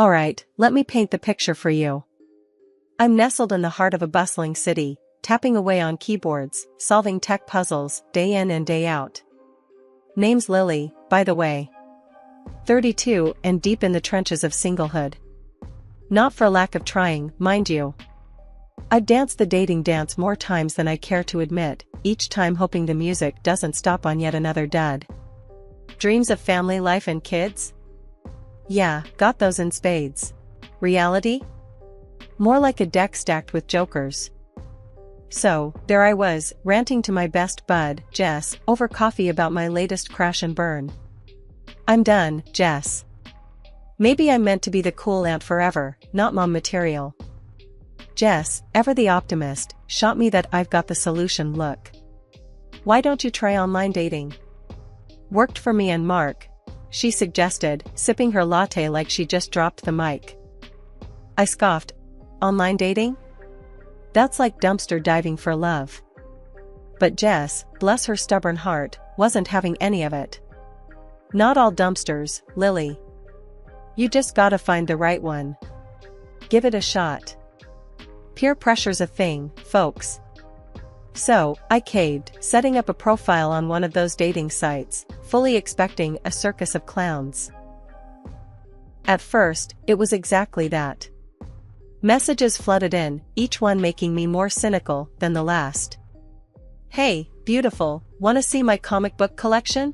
Alright, let me paint the picture for you. I'm nestled in the heart of a bustling city, tapping away on keyboards, solving tech puzzles, day in and day out. Name's Lily, by the way. 32 and deep in the trenches of singlehood. Not for lack of trying, mind you. I've danced the dating dance more times than I care to admit, each time hoping the music doesn't stop on yet another dud. Dreams of family life and kids? Yeah, got those in spades. Reality? More like a deck stacked with jokers. So, there I was, ranting to my best bud, Jess, over coffee about my latest crash and burn. I'm done, Jess. Maybe I'm meant to be the cool aunt forever, not mom material. Jess, ever the optimist, shot me that I've got the solution look. Why don't you try online dating? Worked for me and Mark, she suggested, sipping her latte like she just dropped the mic. I scoffed. Online dating? That's like dumpster diving for love. But Jess, bless her stubborn heart, wasn't having any of it. Not all dumpsters, Lily. You just gotta find the right one. Give it a shot. Peer pressure's a thing, folks. So, I caved, setting up a profile on one of those dating sites, fully expecting a circus of clowns. At first, it was exactly that. Messages flooded in, each one making me more cynical than the last. Hey, beautiful, wanna see my comic book collection?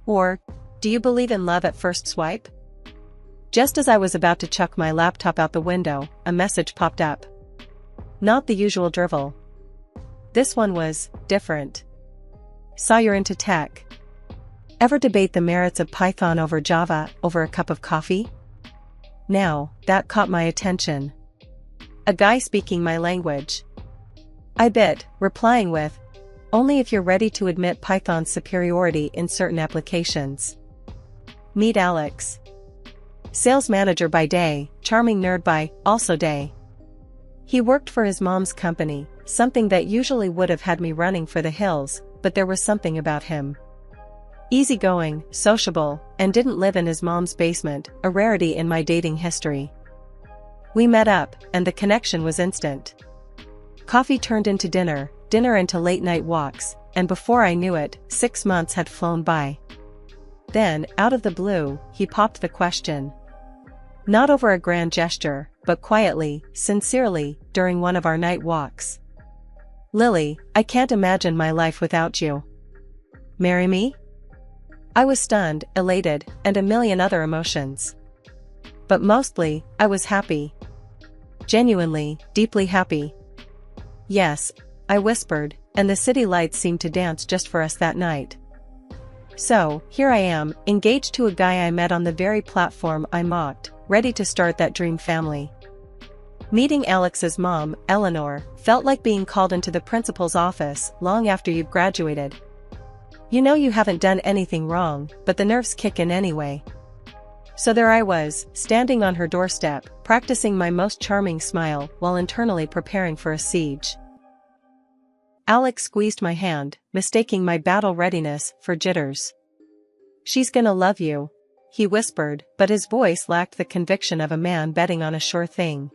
Or, do you believe in love at first swipe? Just as I was about to chuck my laptop out the window, a message popped up. Not the usual drivel. This one was different. Saw you're into tech. Ever debate the merits of Python over Java over a cup of coffee? Now, that caught my attention. A guy speaking my language. I bit, replying with, only if you're ready to admit Python's superiority in certain applications. Meet Alex. Sales manager by day, charming nerd by, also day. He worked for his mom's company, something that usually would have had me running for the hills, but there was something about him. Easygoing, sociable, and didn't live in his mom's basement, a rarity in my dating history. We met up, and the connection was instant. Coffee turned into dinner, dinner into late-night walks, and before I knew it, 6 months had flown by. Then, out of the blue, he popped the question. Not over a grand gesture, but quietly, sincerely, during one of our night walks. Lily, I can't imagine my life without you. Marry me? I was stunned, elated, and a million other emotions. But mostly, I was happy. Genuinely, deeply happy. Yes, I whispered, and the city lights seemed to dance just for us that night. So, here I am, engaged to a guy I met on the very platform I mocked, ready to start that dream family. Meeting Alex's mom, Eleanor, felt like being called into the principal's office long after you've graduated. You know you haven't done anything wrong, but the nerves kick in anyway. So there I was, standing on her doorstep, practicing my most charming smile while internally preparing for a siege. Alex squeezed my hand, mistaking my battle readiness for jitters. She's gonna love you, he whispered, but his voice lacked the conviction of a man betting on a sure thing.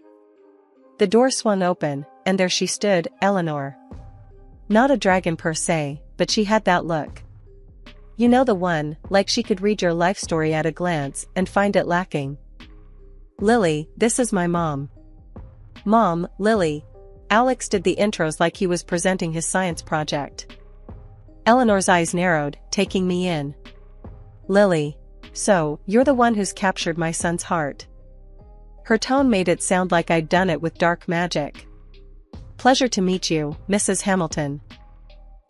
The door swung open, and there she stood, Eleanor. Not a dragon per se, but she had that look. You know the one, like she could read your life story at a glance and find it lacking. Lily, this is my mom. Mom, Lily. Alex did the intros like he was presenting his science project. Eleanor's eyes narrowed, taking me in. Lily. So, you're the one who's captured my son's heart. Her tone made it sound like I'd done it with dark magic. Pleasure to meet you, Mrs. Hamilton.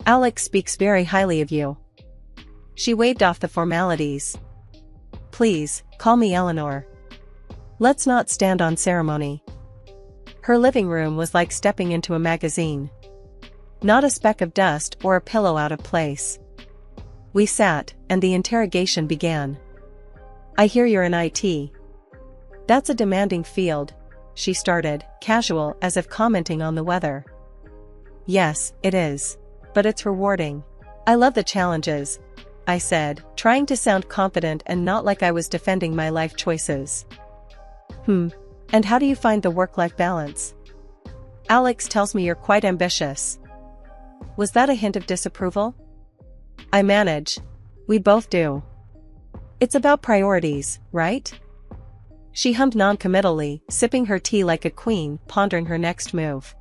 Alex speaks very highly of you. She waved off the formalities. Please, call me Eleanor. Let's not stand on ceremony. Her living room was like stepping into a magazine. Not a speck of dust or a pillow out of place. We sat, and the interrogation began. I hear you're in IT. That's a demanding field, she started, casual as if commenting on the weather. Yes, it is. But it's rewarding. I love the challenges, I said, trying to sound confident and not like I was defending my life choices. And how do you find the work-life balance? Alex tells me you're quite ambitious. Was that a hint of disapproval? I manage. We both do. It's about priorities, right? She hummed non-committally, sipping her tea like a queen, pondering her next move.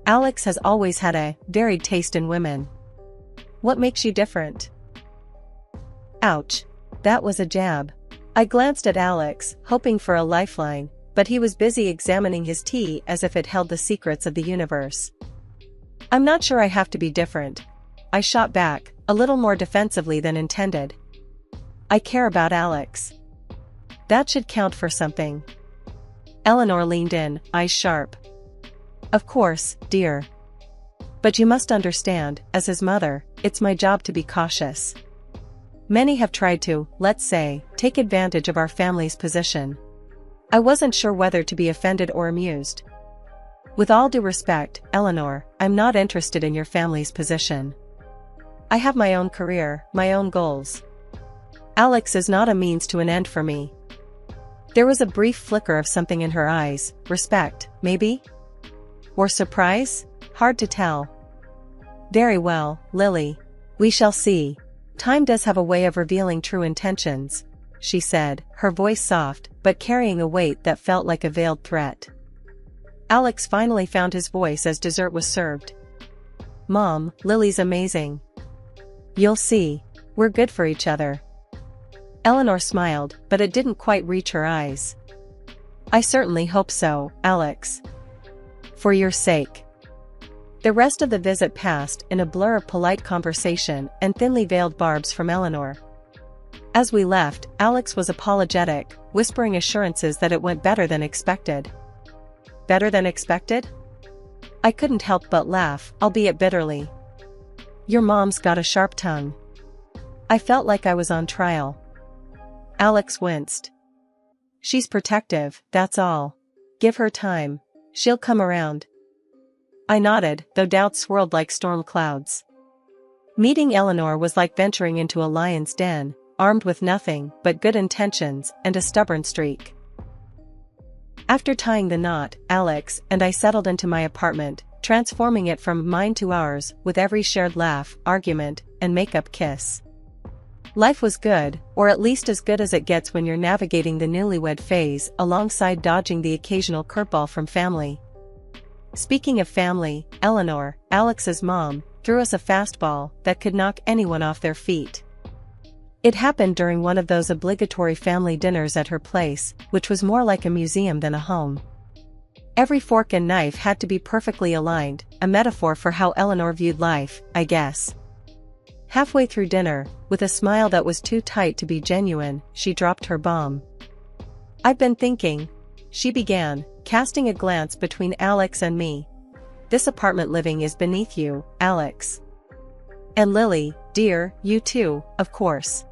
Alex has always had a varied taste in women. What makes you different? Ouch. That was a jab. I glanced at Alex, hoping for a lifeline, but he was busy examining his tea as if it held the secrets of the universe. I'm not sure I have to be different. I shot back, a little more defensively than intended. I care about Alex. That should count for something. Eleanor leaned in, eyes sharp. Of course, dear. But you must understand, as his mother, it's my job to be cautious. Many have tried to, let's say, take advantage of our family's position. I wasn't sure whether to be offended or amused. With all due respect, Eleanor, I'm not interested in your family's position. I have my own career, my own goals. Alex is not a means to an end for me. There was a brief flicker of something in her eyes, respect, maybe? Or surprise? Hard to tell. Very well, Lily. We shall see. Time does have a way of revealing true intentions, she said, her voice soft, but carrying a weight that felt like a veiled threat. Alex finally found his voice as dessert was served. Mom, Lily's amazing. You'll see. We're good for each other. Eleanor smiled, but it didn't quite reach her eyes. I certainly hope so, Alex. For your sake. The rest of the visit passed in a blur of polite conversation and thinly veiled barbs from Eleanor. As we left, Alex was apologetic, whispering assurances that it went better than expected. Better than expected? I couldn't help but laugh, albeit bitterly. Your mom's got a sharp tongue. I felt like I was on trial. Alex winced. She's protective, that's all. Give her time. She'll come around. I nodded, though doubts swirled like storm clouds. Meeting Eleanor was like venturing into a lion's den, armed with nothing but good intentions and a stubborn streak. After tying the knot, Alex and I settled into my apartment, transforming it from mine to ours with every shared laugh, argument, and makeup kiss. Life was good, or at least as good as it gets when you're navigating the newlywed phase alongside dodging the occasional curveball from family. Speaking of family, Eleanor, Alex's mom, threw us a fastball that could knock anyone off their feet. It happened during one of those obligatory family dinners at her place, which was more like a museum than a home. Every fork and knife had to be perfectly aligned, a metaphor for how Eleanor viewed life, I guess. Halfway through dinner, with a smile that was too tight to be genuine, she dropped her bomb. I've been thinking, she began, casting a glance between Alex and me. This apartment living is beneath you, Alex. And Lily, dear, you too, of course.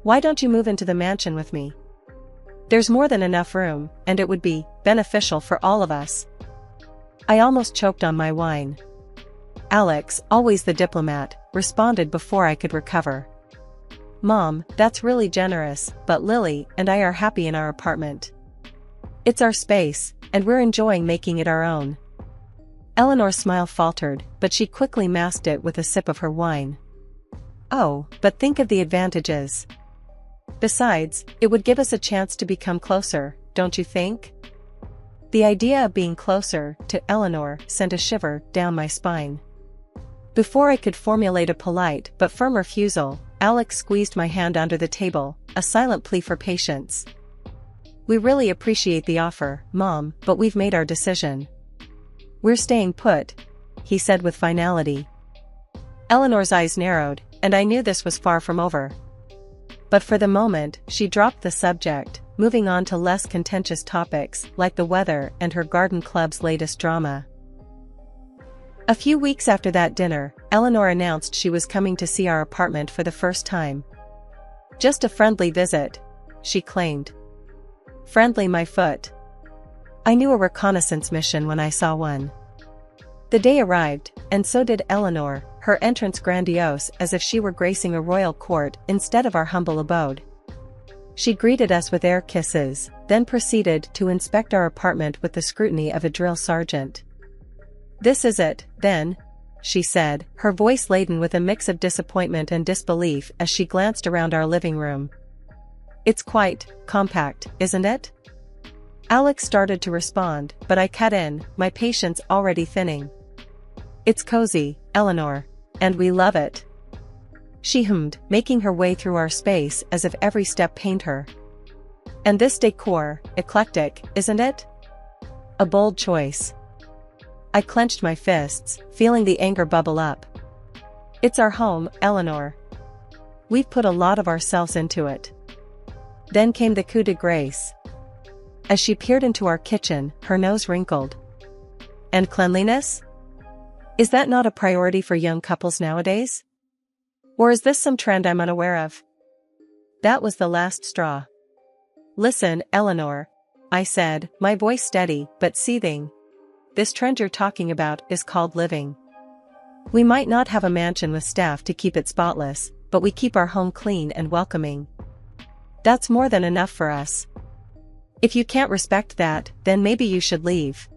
Why don't you move into the mansion with me? There's more than enough room, and it would be beneficial for all of us. I almost choked on my wine. Alex, always the diplomat, responded before I could recover. Mom, that's really generous, but Lily and I are happy in our apartment. It's our space, and we're enjoying making it our own. Eleanor's smile faltered, but she quickly masked it with a sip of her wine. Oh, but think of the advantages. Besides, it would give us a chance to become closer, don't you think? The idea of being closer to Eleanor sent a shiver down my spine. Before I could formulate a polite but firm refusal, Alex squeezed my hand under the table, a silent plea for patience. We really appreciate the offer, Mom, but we've made our decision. We're staying put, he said with finality. Eleanor's eyes narrowed, and I knew this was far from over. But for the moment, she dropped the subject, moving on to less contentious topics like the weather and her garden club's latest drama. A few weeks after that dinner, Eleanor announced she was coming to see our apartment for the first time. Just a friendly visit, she claimed. Friendly my foot. I knew a reconnaissance mission when I saw one. The day arrived, and so did Eleanor, her entrance grandiose as if she were gracing a royal court instead of our humble abode. She greeted us with air kisses, then proceeded to inspect our apartment with the scrutiny of a drill sergeant. "This is it, then," she said, her voice laden with a mix of disappointment and disbelief as she glanced around our living room. "It's quite compact, isn't it?" Alex started to respond, but I cut in, my patience already thinning. "It's cozy, Eleanor. And we love it," she hummed, making her way through our space as if every step pained her. "And this decor, eclectic, isn't it? A bold choice." I clenched my fists, feeling the anger bubble up. "It's our home, Eleanor. We've put a lot of ourselves into it." Then came the coup de grace. As she peered into our kitchen, her nose wrinkled. "And cleanliness? Is that not a priority for young couples nowadays? Or is this some trend I'm unaware of?" That was the last straw. "Listen, Eleanor," I said, my voice steady but seething. "This trend you're talking about is called living. We might not have a mansion with staff to keep it spotless, but we keep our home clean and welcoming. That's more than enough for us. If you can't respect that, then maybe you should leave."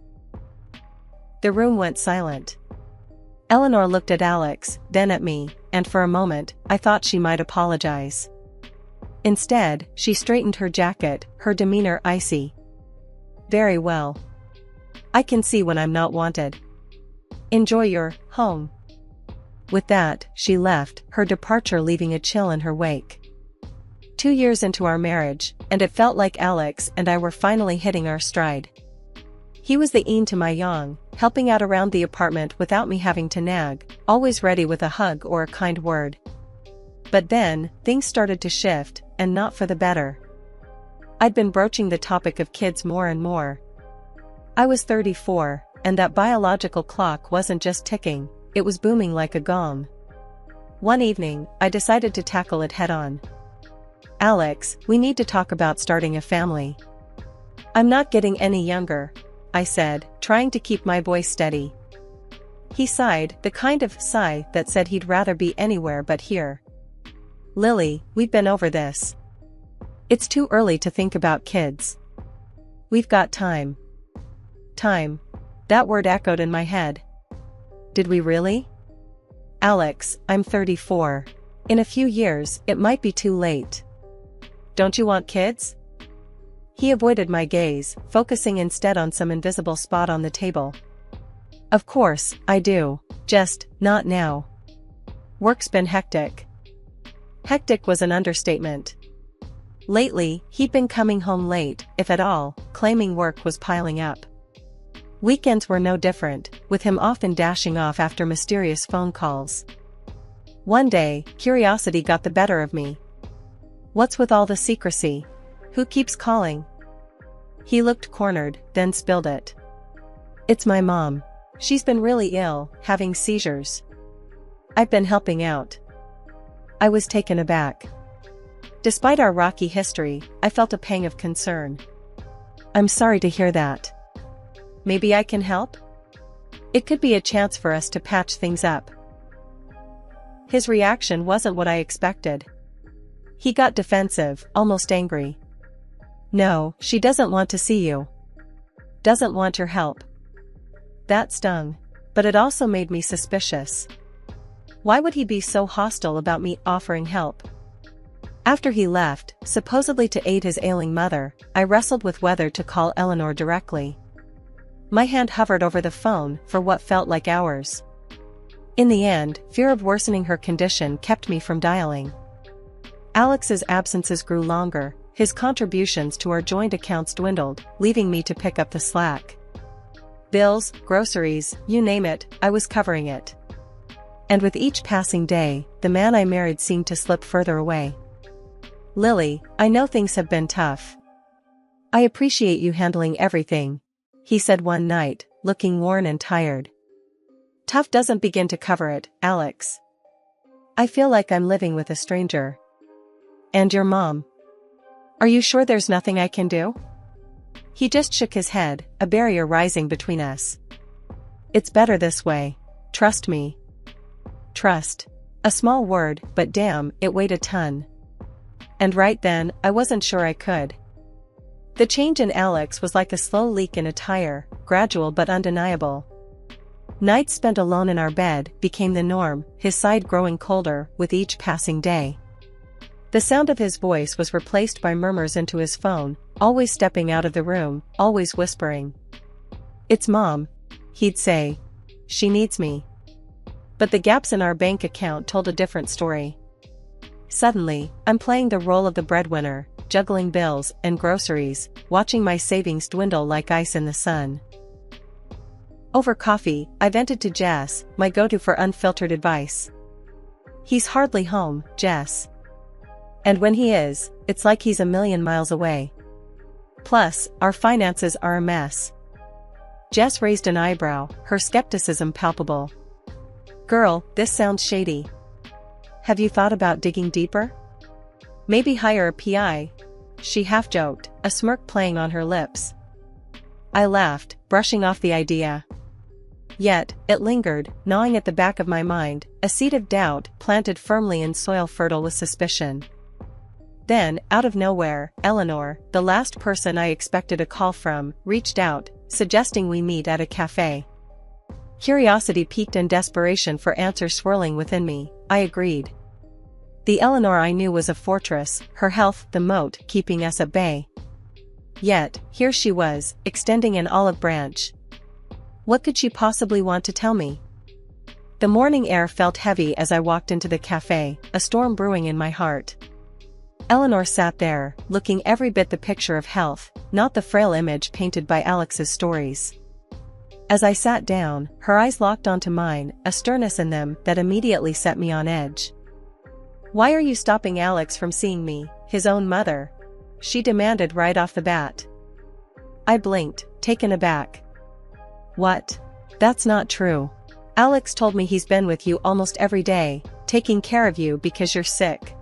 The room went silent. Eleanor looked at Alex, then at me, and for a moment, I thought she might apologize. Instead, she straightened her jacket, her demeanor icy. "Very well. I can see when I'm not wanted. Enjoy your home." With that, she left, her departure leaving a chill in her wake. 2 years into our marriage, and it felt like Alex and I were finally hitting our stride. He was the yin to my yang, helping out around the apartment without me having to nag, always ready with a hug or a kind word. But then, things started to shift, and not for the better. I'd been broaching the topic of kids more and more. I was 34, and that biological clock wasn't just ticking, it was booming like a gong. One evening, I decided to tackle it head-on. "Alex, we need to talk about starting a family." "I'm not getting any younger," I said, trying to keep my voice steady. He sighed, the kind of sigh that said he'd rather be anywhere but here. "Lily, we've been over this. It's too early to think about kids. We've got time." Time. That word echoed in my head. Did we really? "Alex, I'm 34. In a few years, it might be too late. Don't you want kids?" He avoided my gaze, focusing instead on some invisible spot on the table. "Of course, I do. Just, not now. Work's been hectic." Hectic was an understatement. Lately, he'd been coming home late, if at all, claiming work was piling up. Weekends were no different, with him often dashing off after mysterious phone calls. One day, curiosity got the better of me. "What's with all the secrecy? Who keeps calling?" He looked cornered, then spilled it. "It's my mom. She's been really ill, having seizures. I've been helping out." I was taken aback. Despite our rocky history, I felt a pang of concern. "I'm sorry to hear that. Maybe I can help? It could be a chance for us to patch things up." His reaction wasn't what I expected. He got defensive, almost angry. "No, she doesn't want to see you. Doesn't want your help." That stung. But it also made me suspicious. Why would he be so hostile about me offering help? After he left, supposedly to aid his ailing mother, I wrestled with whether to call Eleanor directly. My hand hovered over the phone for what felt like hours. In the end, fear of worsening her condition kept me from dialing. Alex's absences grew longer, his contributions to our joint accounts dwindled, leaving me to pick up the slack. Bills, groceries, you name it, I was covering it. And with each passing day, the man I married seemed to slip further away. "Lily, I know things have been tough. I appreciate you handling everything," he said one night, looking worn and tired. "Tough doesn't begin to cover it, Alex. I feel like I'm living with a stranger." "And your mom? Are you sure there's nothing I can do?" He just shook his head, a barrier rising between us. "It's better this way. Trust me." Trust. A small word, but damn, it weighed a ton. And right then, I wasn't sure I could. The change in Alex was like a slow leak in a tire, gradual but undeniable. Nights spent alone in our bed became the norm, his side growing colder with each passing day. The sound of his voice was replaced by murmurs into his phone, always stepping out of the room, always whispering. "It's Mom," he'd say. "She needs me." But the gaps in our bank account told a different story. Suddenly, I'm playing the role of the breadwinner, juggling bills and groceries, watching my savings dwindle like ice in the sun. Over coffee, I vented to Jess, my go-to for unfiltered advice. "He's hardly home, Jess. And when he is, it's like he's a million miles away. Plus, our finances are a mess." Jess raised an eyebrow, her skepticism palpable. "Girl, this sounds shady. Have you thought about digging deeper? Maybe hire a PI?" She half-joked, a smirk playing on her lips. I laughed, brushing off the idea. Yet, it lingered, gnawing at the back of my mind, a seed of doubt planted firmly in soil fertile with suspicion. Then, out of nowhere, Eleanor, the last person I expected a call from, reached out, suggesting we meet at a cafe. Curiosity piqued and desperation for answers swirling within me. I agreed. The Eleanor I knew was a fortress, her health the moat keeping us at bay. Yet, here she was, extending an olive branch. What could she possibly want to tell me? The morning air felt heavy as I walked into the cafe, a storm brewing in my heart. Eleanor sat there, looking every bit the picture of health, not the frail image painted by Alex's stories. As I sat down, her eyes locked onto mine, a sternness in them that immediately set me on edge. "Why are you stopping Alex from seeing me, his own mother?" she demanded right off the bat. I blinked, taken aback. "What? That's not true. Alex told me he's been with you almost every day, taking care of you because you're sick."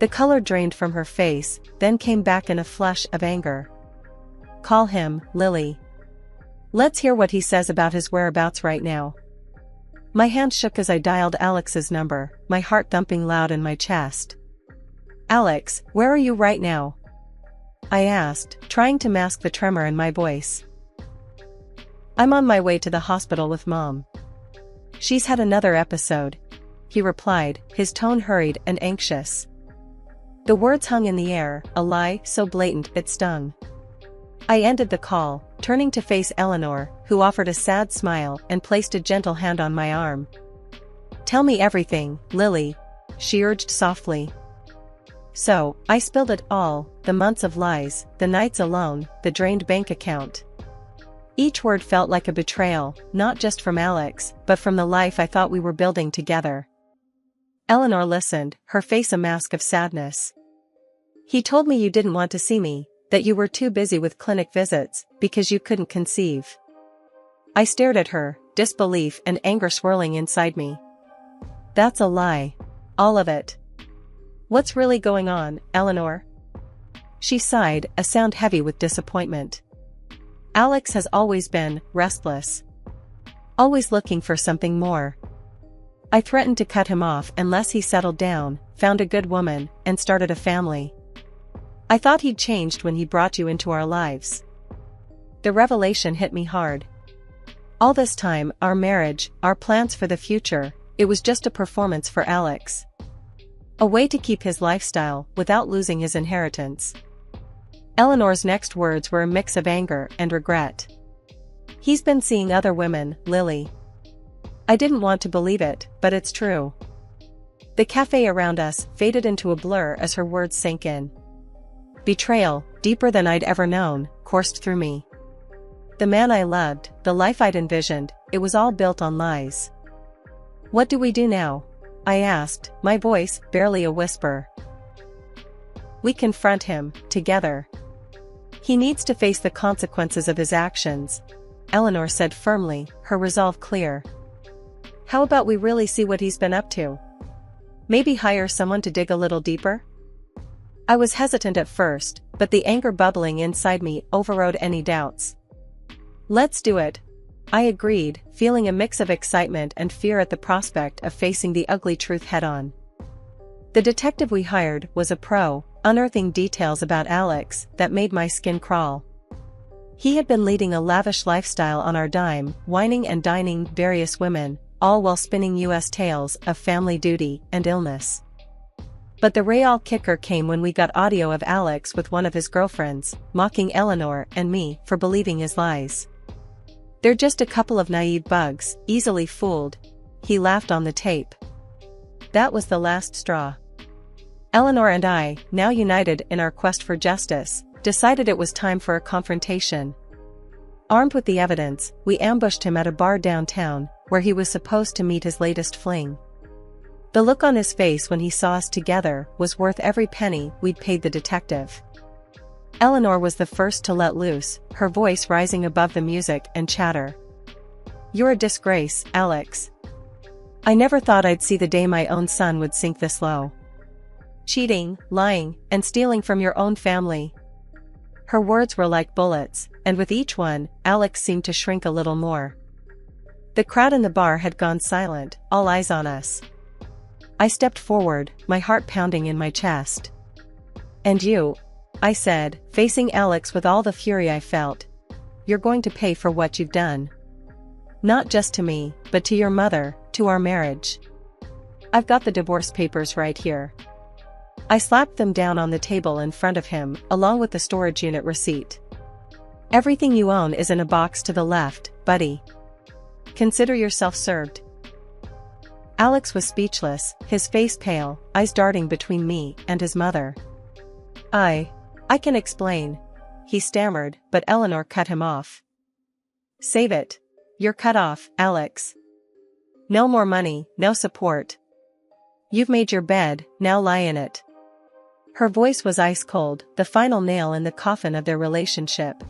The color drained from her face, then came back in a flush of anger. "Call him, Lily. Let's hear what he says about his whereabouts right now." My hand shook as I dialed Alex's number, my heart thumping loud in my chest. "Alex, where are you right now?" I asked, trying to mask the tremor in my voice. "I'm on my way to the hospital with Mom. She's had another episode," he replied, his tone hurried and anxious. The words hung in the air, a lie so blatant it stung. I ended the call, turning to face Eleanor, who offered a sad smile and placed a gentle hand on my arm. "Tell me everything, Lily," she urged softly. So, I spilled it all, the months of lies, the nights alone, the drained bank account. Each word felt like a betrayal, not just from Alex, but from the life I thought we were building together. Eleanor listened, her face a mask of sadness. "He told me you didn't want to see me, that you were too busy with clinic visits, because you couldn't conceive." I stared at her, disbelief and anger swirling inside me. "That's a lie. All of it. What's really going on, Eleanor?" She sighed, a sound heavy with disappointment. "Alex has always been restless. Always looking for something more. I threatened to cut him off unless he settled down, found a good woman, and started a family. I thought he'd changed when he brought you into our lives." The revelation hit me hard. All this time, our marriage, our plans for the future, it was just a performance for Alex. A way to keep his lifestyle, without losing his inheritance. Eleanor's next words were a mix of anger and regret. "He's been seeing other women, Lily." I didn't want to believe it, but it's true. The cafe around us faded into a blur as her words sank in. Betrayal, deeper than I'd ever known, coursed through me. The man I loved, the life I'd envisioned, it was all built on lies. "What do we do now?" I asked, my voice barely a whisper. "We confront him, together. He needs to face the consequences of his actions," Eleanor said firmly, her resolve clear. "How about we really see what he's been up to? Maybe hire someone to dig a little deeper?" I was hesitant at first, but the anger bubbling inside me overrode any doubts. "Let's do it," I agreed, feeling a mix of excitement and fear at the prospect of facing the ugly truth head-on. The detective we hired was a pro, unearthing details about Alex that made my skin crawl. He had been leading a lavish lifestyle on our dime, wining and dining various women, all while spinning US tales of family duty and illness. But the real kicker came when we got audio of Alex with one of his girlfriends, mocking Eleanor and me for believing his lies. "They're just a couple of naive bugs, easily fooled," he laughed on the tape. That was the last straw. Eleanor and I, now united in our quest for justice, decided it was time for a confrontation. Armed with the evidence, we ambushed him at a bar downtown, where he was supposed to meet his latest fling. The look on his face when he saw us together was worth every penny we'd paid the detective. Eleanor was the first to let loose, her voice rising above the music and chatter. "You're a disgrace, Alex. I never thought I'd see the day my own son would sink this low. Cheating, lying, and stealing from your own family." Her words were like bullets, and with each one, Alex seemed to shrink a little more. The crowd in the bar had gone silent, all eyes on us. I stepped forward, my heart pounding in my chest. "And you," I said, facing Alex with all the fury I felt. "You're going to pay for what you've done. Not just to me, but to your mother, to our marriage. I've got the divorce papers right here." I slapped them down on the table in front of him, along with the storage unit receipt. "Everything you own is in a box to the left, buddy. Consider yourself served." Alex was speechless, his face pale, eyes darting between me and his mother. I can explain," he stammered, but Eleanor cut him off. "Save it. You're cut off, Alex. No more money, no support. You've made your bed, now lie in it." Her voice was ice cold, the final nail in the coffin of their relationship.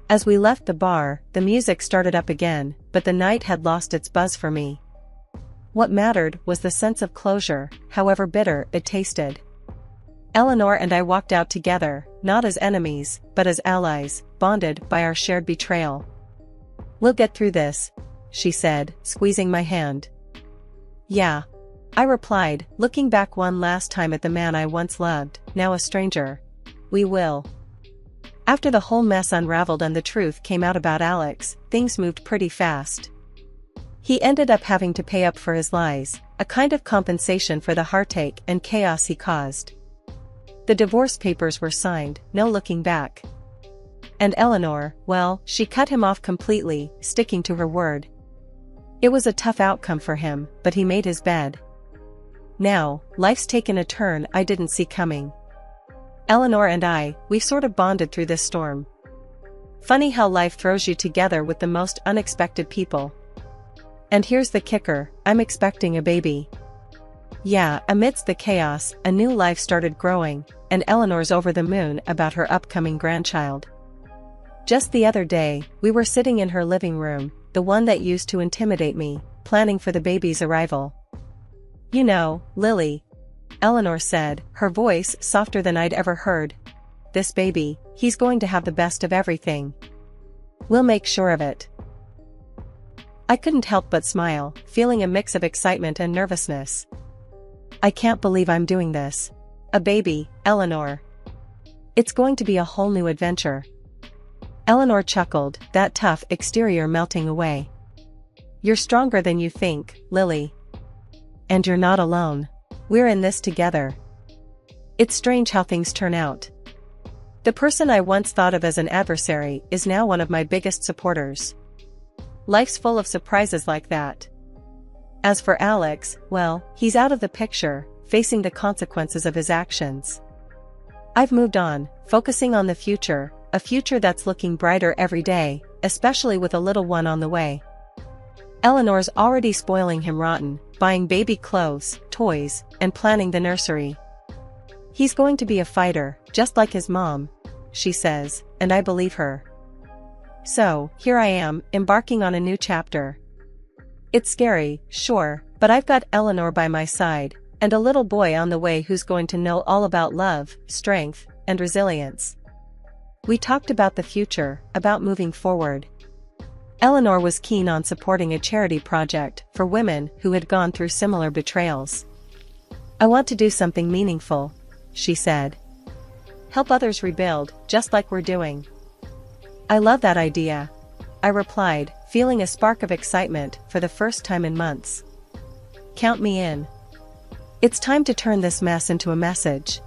As we left the bar, the music started up again, but the night had lost its buzz for me. What mattered was the sense of closure, however bitter it tasted. Eleanor and I walked out together, not as enemies, but as allies, bonded by our shared betrayal. "We'll get through this," she said, squeezing my hand. "Yeah," I replied, looking back one last time at the man I once loved, now a stranger. "We will." After the whole mess unraveled and the truth came out about Alex, things moved pretty fast. He ended up having to pay up for his lies, a kind of compensation for the heartache and chaos he caused. The divorce papers were signed, no looking back. And Eleanor, well, she cut him off completely, sticking to her word. It was a tough outcome for him, but he made his bed. Now, life's taken a turn I didn't see coming. Eleanor and we've sort of bonded through this storm. Funny how life throws you together with the most unexpected people. And here's the kicker, I'm expecting a baby. Yeah, amidst the chaos, a new life started growing, and Eleanor's over the moon about her upcoming grandchild. Just the other day, we were sitting in her living room, the one that used to intimidate me, planning for the baby's arrival. "You know, Lily," Eleanor said, her voice softer than I'd ever heard. "This baby, he's going to have the best of everything. We'll make sure of it." I couldn't help but smile, feeling a mix of excitement and nervousness. "I can't believe I'm doing this. A baby, Eleanor. It's going to be a whole new adventure." Eleanor chuckled, that tough exterior melting away. "You're stronger than you think, Lily. And you're not alone. We're in this together." It's strange how things turn out. The person I once thought of as an adversary is now one of my biggest supporters. Life's full of surprises like that. As for Alex, well, he's out of the picture, facing the consequences of his actions. I've moved on, focusing on the future, a future that's looking brighter every day, especially with a little one on the way. Eleanor's already spoiling him rotten, buying baby clothes, toys, and planning the nursery. "He's going to be a fighter, just like his mom," she says, and I believe her. So, here I am, embarking on a new chapter. It's scary, sure, but I've got Eleanor by my side, and a little boy on the way who's going to know all about love, strength, and resilience. We talked about the future, about moving forward. Eleanor was keen on supporting a charity project for women who had gone through similar betrayals. "I want to do something meaningful," she said. Help others rebuild, just like we're doing. I love that idea, I replied, feeling a spark of excitement for the first time in months. Count me in. It's time to turn this mess into a message.